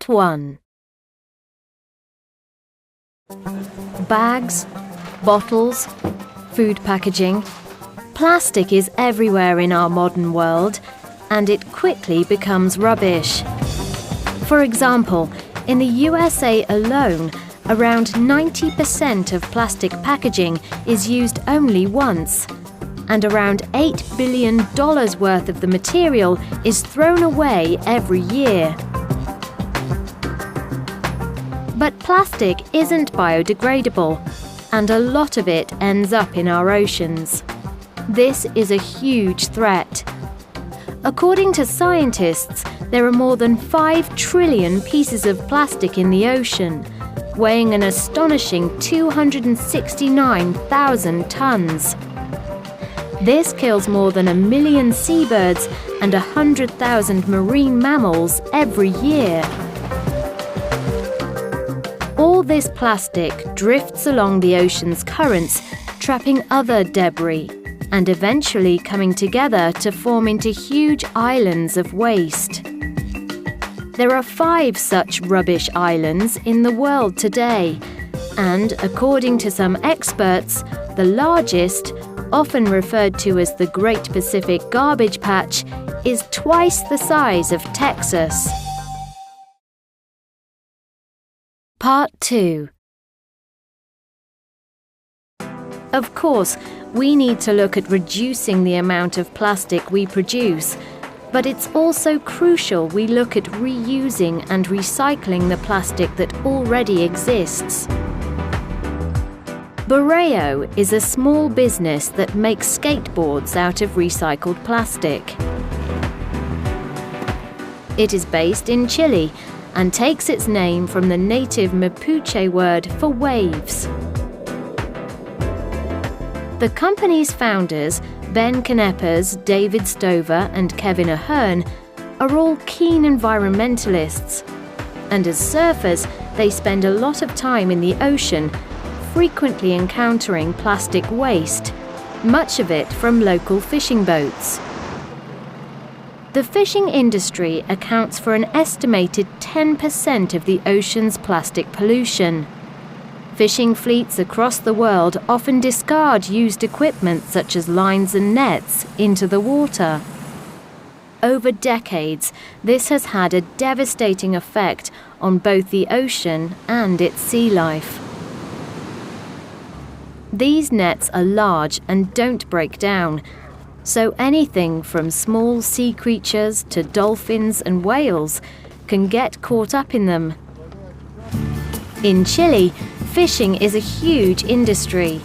Part 1. Bags, bottles, food packaging. Plastic is everywhere in our modern world, and it quickly becomes rubbish. For example, in the USA alone, around 90% of plastic packaging is used only once, and around $8 billion worth of the material is thrown away every year. But plastic isn't biodegradable, and a lot of it ends up in our oceans. This is a huge threat. According to scientists, there are more than 5 trillion pieces of plastic in the ocean, weighing an astonishing 269,000 tons. This kills more than 1 million seabirds and 100,000 marine mammals every year. All this plastic drifts along the ocean's currents, trapping other debris, and eventually coming together to form into huge islands of waste. There are 5 such rubbish islands in the world today, and according to some experts, the largest, often referred to as the Great Pacific Garbage Patch, is twice the size of Texas. Part 2. Of course, we need to look at reducing the amount of plastic we produce, but it's also crucial we look at reusing and recycling the plastic that already exists. Borreo is a small business that makes skateboards out of recycled plastic. It is based in Chile and takes its name from the native Mapuche word for waves. The company's founders, Ben Canepers, David Stover and Kevin Ahern, are all keen environmentalists, and as surfers they spend a lot of time in the ocean, frequently encountering plastic waste, much of it from local fishing boats. The fishing industry accounts for an estimated 10% of the ocean's plastic pollution. Fishing fleets across the world often discard used equipment such as lines and nets into the water. Over decades, this has had a devastating effect on both the ocean and its sea life. These nets are large and don't break down, so anything from small sea creatures to dolphins and whales can get caught up in them. In Chile, fishing is a huge industry.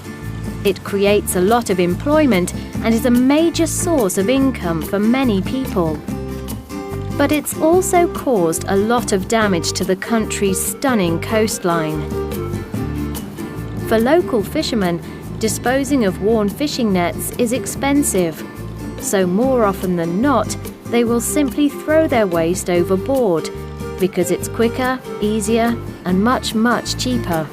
It creates a lot of employment and is a major source of income for many people. But it's also caused a lot of damage to the country's stunning coastline. For local fishermen, disposing of worn fishing nets is expensive, so more often than not, they will simply throw their waste overboard because it's quicker, easier, and much cheaper.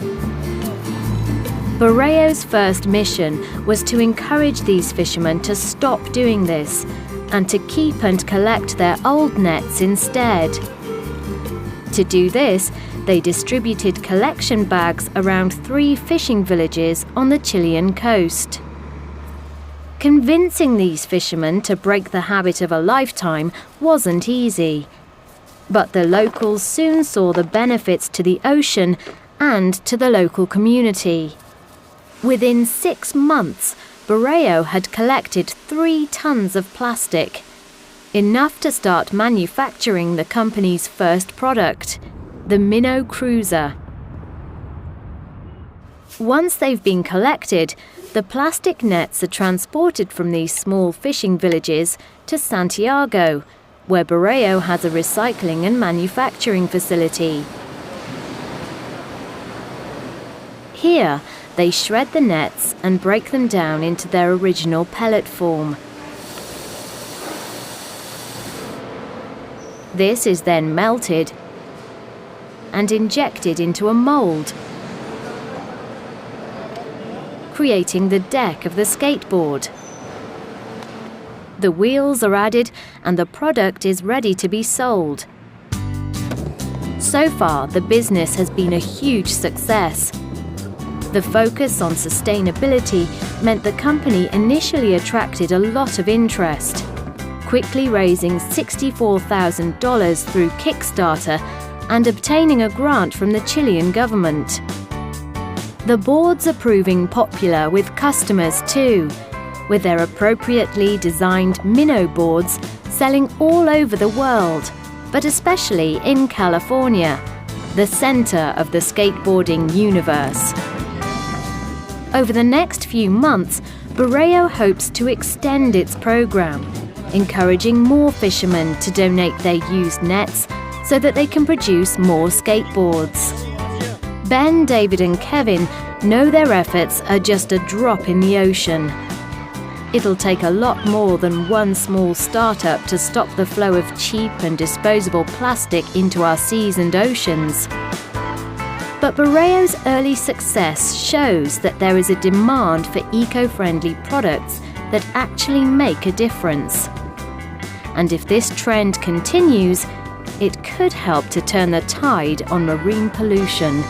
Borreo's first mission was to encourage these fishermen to stop doing this and to keep and collect their old nets instead. To do this, they distributed collection bags around 3 fishing villages on the Chilean coast. Convincing these fishermen to break the habit of a lifetime wasn't easy, but the locals soon saw the benefits to the ocean and to the local community. Within 6 months, Borreo had collected 3 tons of plastic, enough to start manufacturing the company's first product, the Minnow Cruiser. Once they've been collected, the plastic nets are transported from these small fishing villages to Santiago, where Borreo has a recycling and manufacturing facility. Here, they shred the nets and break them down into their original pellet form. This is then melted and injected into a mold, creating the deck of the skateboard. The wheels are added and the product is ready to be sold. So far, the business has been a huge success. The focus on sustainability meant the company initially attracted a lot of interest, quickly raising $64,000 through Kickstarter and obtaining a grant from the Chilean government. The boards are proving popular with customers too, with their appropriately designed Minnow boards selling all over the world, but especially in California, the center of the skateboarding universe. Over the next few months, Borreo hopes to extend its program, encouraging more fishermen to donate their used nets so that they can produce more skateboards. Ben, David and Kevin know their efforts are just a drop in the ocean. It'll take a lot more than one small startup to stop the flow of cheap and disposable plastic into our seas and oceans. But Borreo's early success shows that there is a demand for eco-friendly products that actually make a difference. And if this trend continues, it could help to turn the tide on marine pollution.